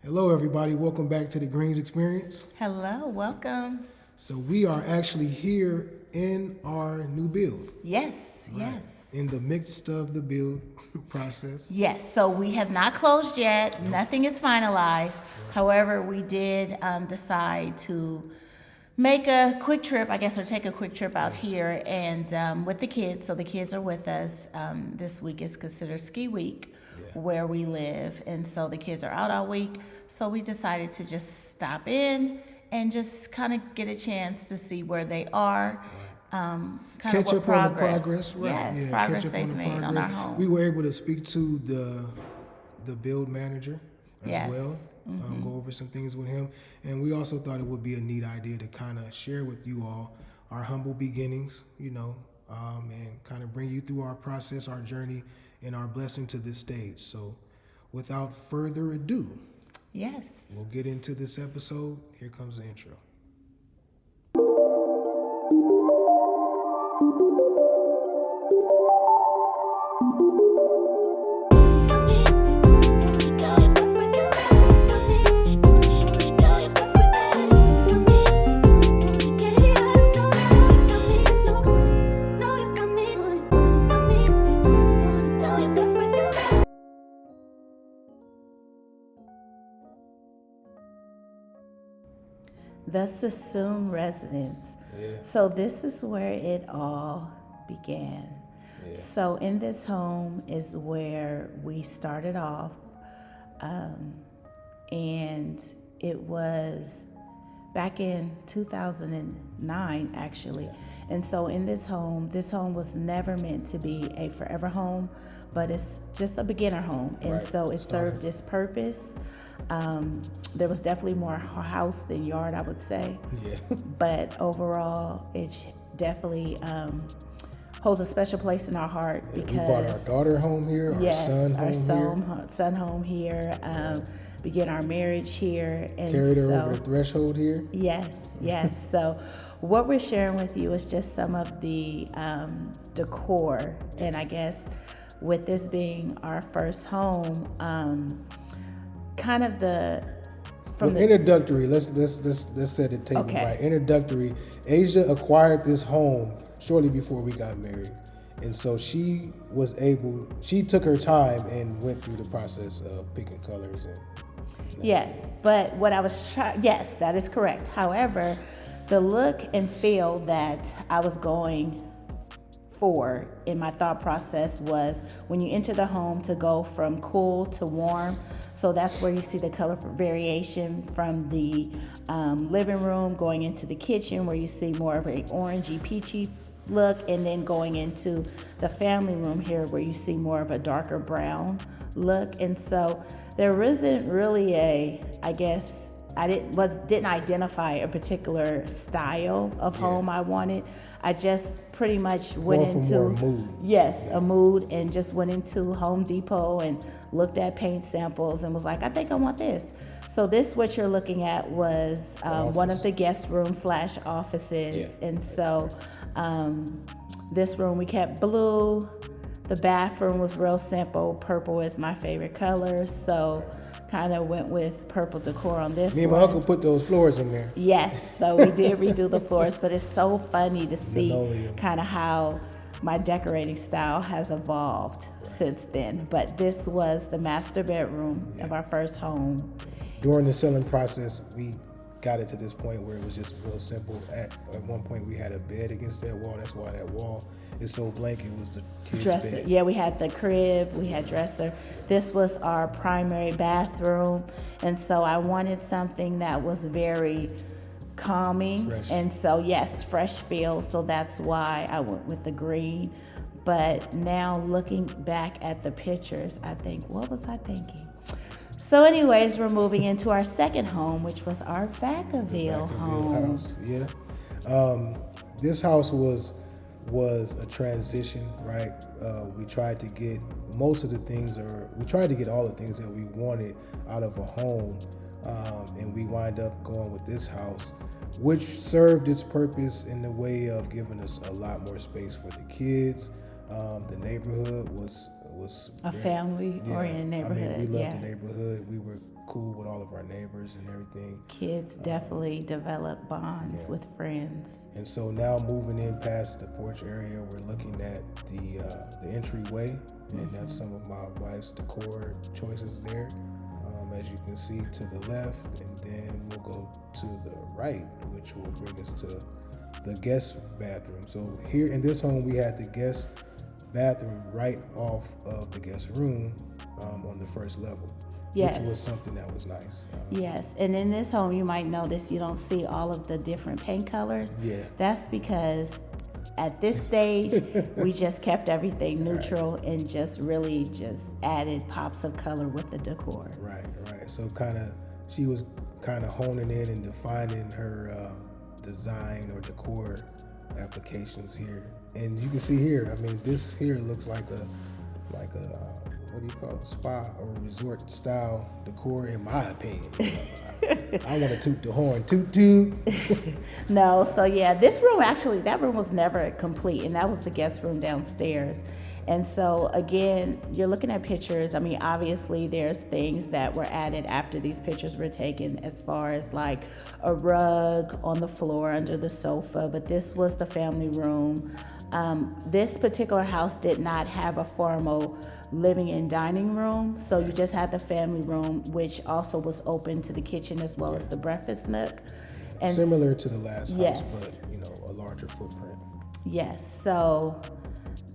Hello, everybody. Welcome back to the Greens Experience. Hello, welcome. So we are actually here in our new build. Yes, Right. yes. In the midst of the build process. Yes, so we have not closed yet. Nope. Nothing is finalized. Right. However, we did decide to make a quick trip, I guess, or take a quick trip out here and with the kids. So the kids are with us. This week is considered ski week where we live. And so the kids are out all week. So we decided to just stop in and just kind of get a chance to see where they are. Kind catch of up on the progress, right? Yes, progress they've made on our home. We were able to speak to the build manager as well, go over some things with him. And we also thought it would be a neat idea to kind of share with you all our humble beginnings, and kind of bring you through our process, our journey, and our blessing to this stage. So without further ado, we'll get into this episode. Here comes the intro. The SUISUN residence. So this is where it all began. So in this home is where we started off, and it was back in 2009 actually. And so in this home was never meant to be a forever home, but it's just a beginner home. And so it served its purpose. There was definitely more house than yard, I would say. But overall, it definitely holds a special place in our heart because we brought our daughter home here, our son home here. Began our marriage here, and carried her over the threshold here. Yes. So what we're sharing with you is just some of the decor, and I guess with this being our first home, kind of introductory. Let's set the table right. Introductory. Asia acquired this home shortly before we got married, and so she took her time and went through the process of picking colors and. Yes, but what I was yes, that is correct. However, the look and feel that I was going for in my thought process was when you enter the home to go from cool to warm. So that's where you see the color variation from the living room going into the kitchen, where you see more of an orangey, peachy look, and then going into the family room here where you see more of a darker brown look. And so there isn't really I didn't identify a particular style of home I wanted. I just pretty much went into a mood, and just went into Home Depot and looked at paint samples and was like, I think I want this. So this, what you're looking at, was one of the guest rooms / offices. And so this room we kept blue. The bathroom was real simple. Purple is my favorite color, so kind of went with purple decor on this one. Me and my uncle put those floors in there. Yes, so we did redo the floors, but it's so funny to see kind of how my decorating style has evolved since then. But this was the master bedroom of our first home. During the selling process, we got it to this point where it was just real simple. At one point, we had a bed against that wall. That's why that wall is so blank. It was the kids' dresser. bed. Yeah, we had the crib, we had dresser. This was our primary bathroom, and so I wanted something that was very calming. Fresh. And so yes, fresh feel. So that's why I went with the green. But now looking back at the pictures, I think, what was I thinking? So anyways, we're moving into our second home, which was our VACAVILLE home. House. This house was a transition, right? We tried to get all the things that we wanted out of a home, and we wind up going with this house, which served its purpose in the way of giving us a lot more space for the kids. The neighborhood was a family-oriented neighborhood. We loved the neighborhood. We were cool with all of our neighbors and everything. Kids definitely develop bonds with friends. And so now moving in past the porch area, we're looking at the entryway, and that's some of my wife's decor choices there. As you can see to the left, and then we'll go to the right, which will bring us to the guest bathroom. So here in this home, we had the guest bathroom right off of the guest room on the first level, Yes. which was something that was nice. Yes, and in this home, you might notice you don't see all of the different paint colors. Yeah. That's because at this stage, we just kept everything neutral and just really just added pops of color with the decor. Right. So she was kind of honing in and defining her design or decor applications here. And you can see here, I mean, this here looks like a what do you call it, spa or resort style decor, in my opinion. I want to toot the horn, toot. No, so yeah, this room actually, that room was never complete, and that was the guest room downstairs. And so again, you're looking at pictures. I mean, obviously there's things that were added after these pictures were taken, as far as like a rug on the floor under the sofa, but this was the family room. This particular house did not have a formal living and dining room, so you just had the family room, which also was open to the kitchen as well as the breakfast nook. And similar to the last house, yes. but a larger footprint. Yes, so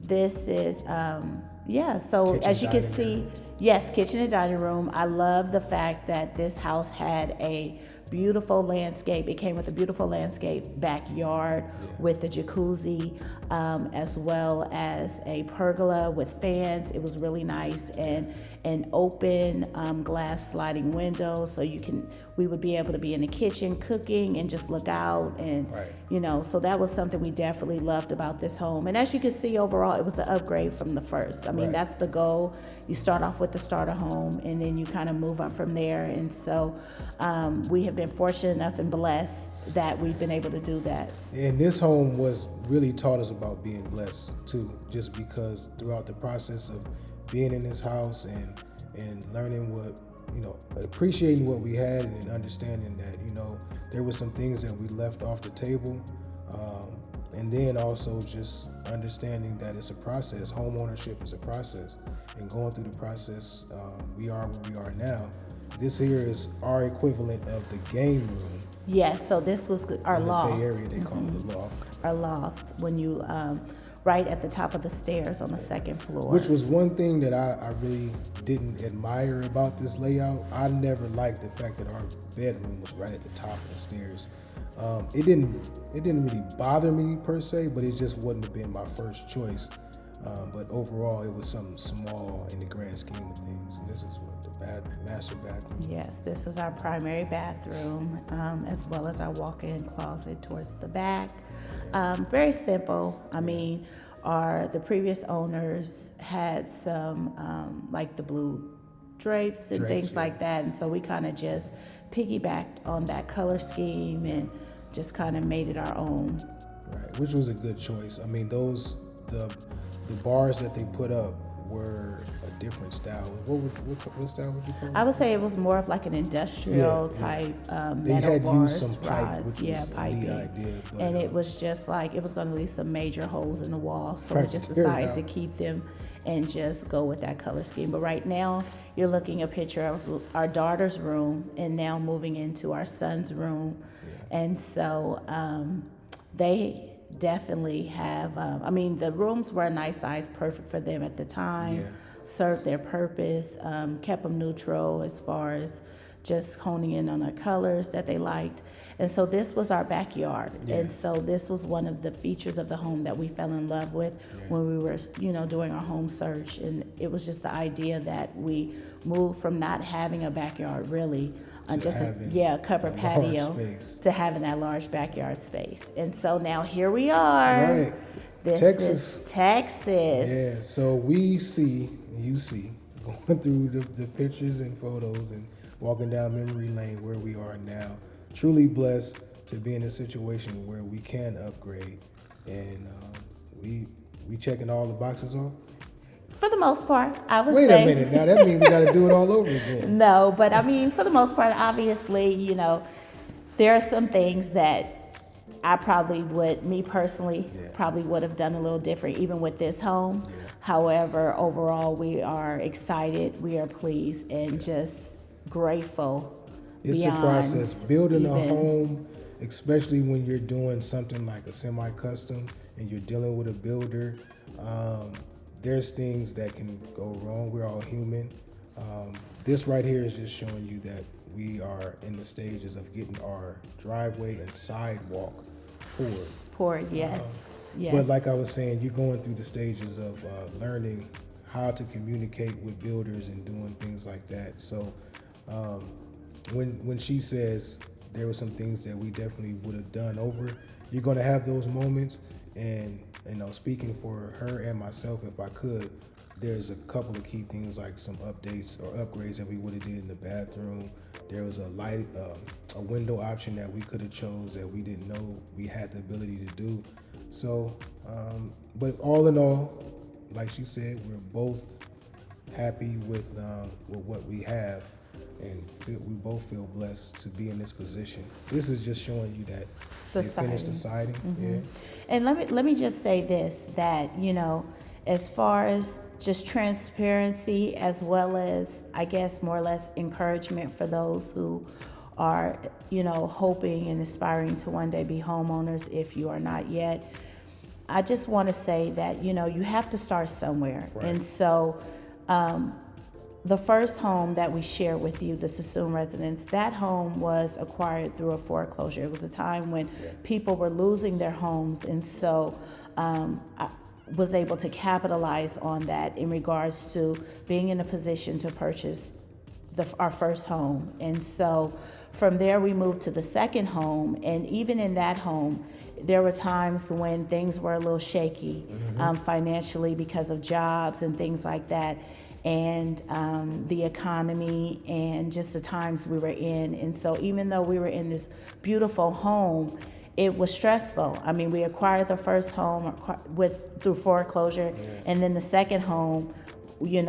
this is so Kitchen, as you can dining see, room. yes, kitchen and dining room. I love the fact that this house had a beautiful landscape. It came with a beautiful landscape backyard with the jacuzzi, as well as a pergola with fans. It was really nice, and an open glass sliding window, so we would be able to be in the kitchen cooking and just look out, and so that was something we definitely loved about this home. And as you can see, overall, it was an upgrade from the first. I mean, that's the goal. You start off with the starter home, and then you kind of move up from there. And so we have been fortunate enough and blessed that we've been able to do that. And this home was really taught us about being blessed too, just because throughout the process of being in this house and learning what, appreciating what we had, and understanding that, there were some things that we left off the table. And then also just understanding that it's a process. Home ownership is a process, and going through the process, we are where we are now. This here is our equivalent of the game room. Yes, so this was our loft. In the Bay Area, they call it a loft. Our loft, when you, right at the top of the stairs on the second floor. Which was one thing that I really didn't admire about this layout. I never liked the fact that our bedroom was right at the top of the stairs. It didn't really bother me per se, but it just wouldn't have been my first choice. But overall, it was something small in the grand scheme of things. And this is what the master bathroom. Yes, this is our primary bathroom, as well as our walk-in closet towards the back. Very simple. I mean, the previous owners had some like the blue drapes and things like that, and so we kind of just piggybacked on that color scheme and just kind of made it our own. Right, which was a good choice. I mean, the bars that they put up were a different style. What style would you call it? I would say it was more of like an industrial type they metal had bars, used some pipe, rods, which was piping. a neat idea. But, and it was just like it was going to leave some major holes in the wall, so we just to tear it decided out. to keep them and just go with that color scheme. But right now, you're looking at a picture of our daughter's room, and now moving into our son's room, and so they definitely have, the rooms were a nice size, perfect for them at the time, served their purpose, kept them neutral as far as just honing in on our colors that they liked. And so this was our backyard. And so this was one of the features of the home that we fell in love with when we were, doing our home search. And it was just the idea that we moved from not having a backyard really, just a covered patio, to having that large backyard space. And so now here we are. Right. This Texas. is Texas. Yeah, so you see, going through the pictures and photos and walking down memory lane where we are now. Truly blessed to be in a situation where we can upgrade, and we checking all the boxes off. For the most part, I would Wait say. a minute. Now that means we got to do it all over again. No, but I mean, for the most part, obviously, there are some things that I probably would, me personally, probably would have done a little different, even with this home. Yeah. However, overall, we are excited, we are pleased, and just grateful. It's a process. Building a home, especially when you're doing something like a semi-custom and you're dealing with a builder, there's things that can go wrong. We're all human. This right here is just showing you that we are in the stages of getting our driveway and sidewalk poured. Yes. But like I was saying, you're going through the stages of learning how to communicate with builders and doing things like that. So when she says there were some things that we definitely would have done over, you're going to have those moments. And speaking for her and myself, if I could, there's a couple of key things like some updates or upgrades that we would have did in the bathroom. There was a window option that we could have chose that we didn't know we had the ability to do. So, but all in all, like she said, we're both happy with what we have, and we both feel blessed to be in this position. This is just showing you that they finished the siding. Mm-hmm. Yeah. And let me just say this, that as far as just transparency, as well as, I guess, more or less encouragement for those who are, hoping and aspiring to one day be homeowners, if you are not yet. I just want to say that, you have to start somewhere. Right. And so the first home that we shared with you, the SUISUN residence, that home was acquired through a foreclosure. It was a time when people were losing their homes. And so I was able to capitalize on that in regards to being in a position to purchase our first home. And so from there, we moved to the second home. And even in that home, there were times when things were a little shaky financially because of jobs and things like that, and the economy and just the times we were in. And so even though we were in this beautiful home, it was stressful. I mean, we acquired the first home through foreclosure, and then the second home, we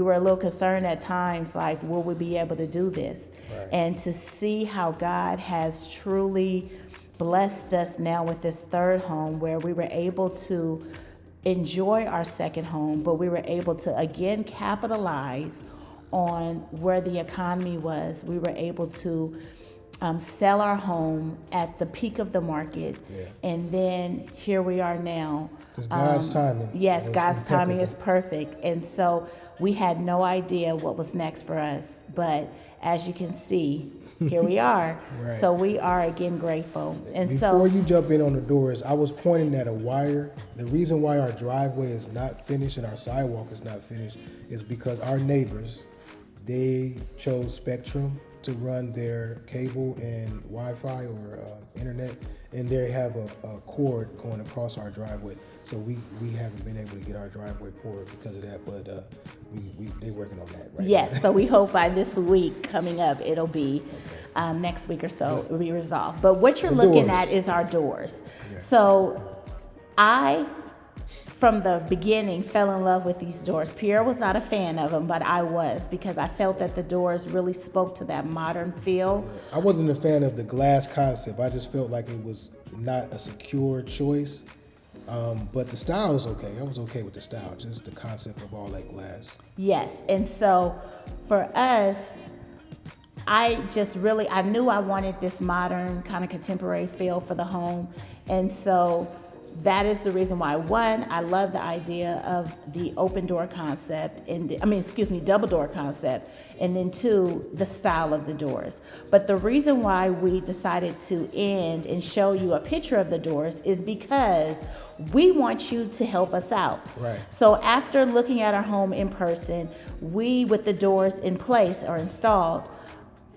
were a little concerned at times, like, will we be able to do this? Right. And to see how God has truly blessed us now with this third home, where we were able to enjoy our second home, but we were able to again capitalize on where the economy was. We were able to sell our home at the peak of the market, and then here we are now. Because God's timing. Yes, God's timing is perfect. And so we had no idea what was next for us, but as you can see, here we are. Right. So we are again grateful. And before you jump in on the doors, I was pointing at a wire. The reason why our driveway is not finished and our sidewalk is not finished is because our neighbors, they chose Spectrum to run their cable and Wi-Fi or internet, and they have a cord going across our driveway. So we haven't been able to get our driveway poured because of that, but they're working on that right now. Yes, so we hope by this week coming up, it'll be next week or so, it'll be resolved. But what you're looking at is our doors. Yeah. So I, from the beginning, fell in love with these doors. Pierre was not a fan of them, but I was, because I felt that the doors really spoke to that modern feel. Yeah. I wasn't a fan of the glass concept. I just felt like it was not a secure choice. But the style is okay. I was okay with the style, just the concept of all that glass. Yes, and so for us, I knew I wanted this modern kind of contemporary feel for the home. And so that is the reason why, one, I love the idea of the open door concept, double door concept, and then two, the style of the doors. But the reason why we decided to end and show you a picture of the doors is because we want you to help us out. Right. So after looking at our home in person, with the doors in place or installed,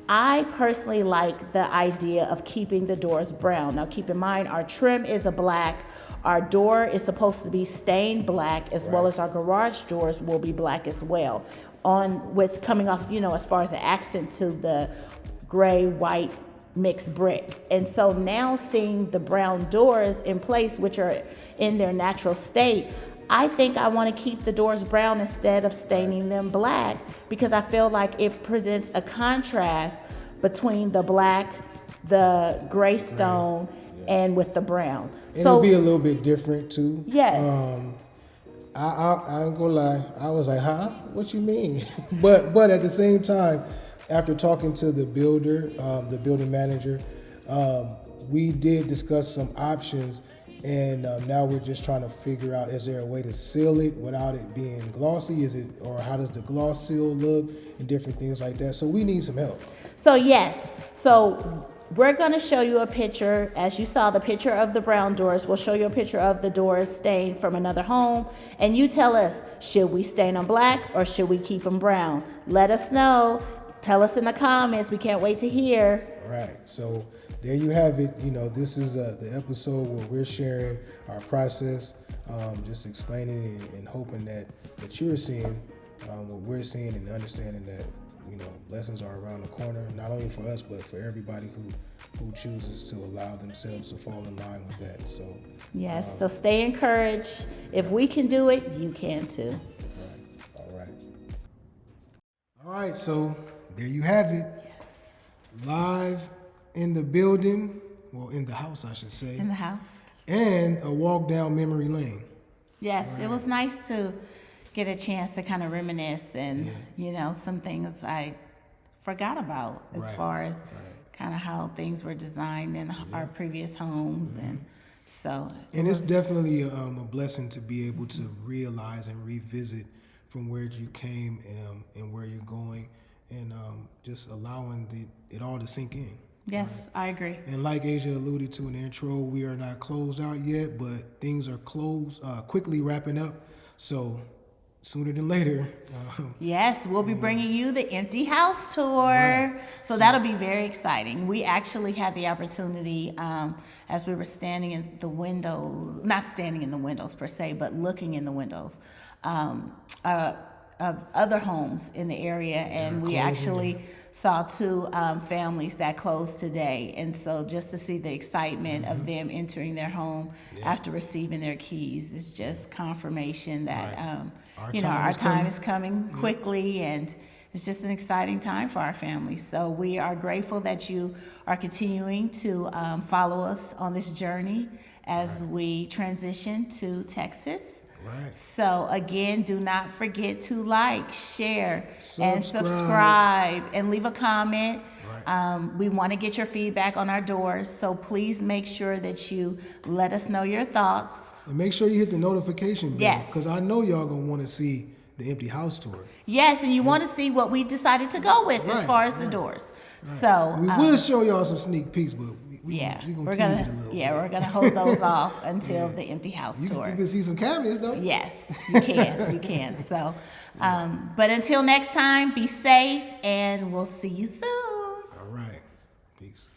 I personally like the idea of keeping the doors brown. Now keep in mind, our trim is a black. Our door is supposed to be stained black, as well as our garage doors will be black as well. With coming off, as far as an accent to the gray, white, mixed brick. And so now seeing the brown doors in place, which are in their natural state, I think I want to keep the doors brown instead of staining them black, because I feel like it presents a contrast between the black, the gray stone, and with the brown. And it'll be a little bit different too. Yes. I ain't gonna lie. I was like, huh? What you mean? but at the same time, after talking to the builder, the building manager, we did discuss some options, and now we're just trying to figure out, is there a way to seal it without it being glossy? Or how does the gloss seal look, and different things like that? So we need some help. So yes, we're going to show you a picture. As you saw the picture of the brown doors, we'll show you a picture of the doors stained from another home. And you tell us, should we stain them black or should we keep them brown? Let us know. Tell us in the comments. We can't wait to hear. All right. So there you have it. This is the episode where we're sharing our process, just explaining and hoping that you're seeing what we're seeing, and understanding that blessings are around the corner, not only for us, but for everybody who chooses to allow themselves to fall in line with that. So yes, so stay encouraged. If we can do it, you can too. All right. So there you have it. Yes. Live in the building, well, in the house, I should say. In the house. And a walk down memory lane. Yes, It was nice to get a chance to kind of reminisce and, some things I forgot about as far as kind of how things were designed in our previous homes. And so. And it's definitely a blessing to be able to realize and revisit from where you came and where you're going, and just allowing it all to sink in. Yes, I agree. And like Asia alluded to in the intro, we are not closed out yet, but things are quickly wrapping up. So sooner than later. Yes, we'll be bringing you the empty house tour. Right. So that'll be very exciting. We actually had the opportunity, as we were standing in the windows, not standing in the windows per se, but looking in the windows of other homes in the area, and we actually saw two families that closed today. And so just to see the excitement of them entering their home after receiving their keys is just confirmation that our time is coming quickly, and it's just an exciting time for our family. So we are grateful that you are continuing to follow us on this journey as we transition to Texas. Right. So again, do not forget to like, share, and subscribe, and leave a comment. Right. We want to get your feedback on our doors, so please make sure that you let us know your thoughts. And make sure you hit the notification bell. Yes. Because I know y'all going to want to see the empty house tour. Yes, and you want to see what we decided to go with as far as the doors. Right. So we will show y'all some sneak peeks, but we're gonna tease it a little bit. We're gonna hold those off until the empty house tour. You can see some cabinets though. Yes, you can. So, but until next time, be safe, and we'll see you soon. All right, peace.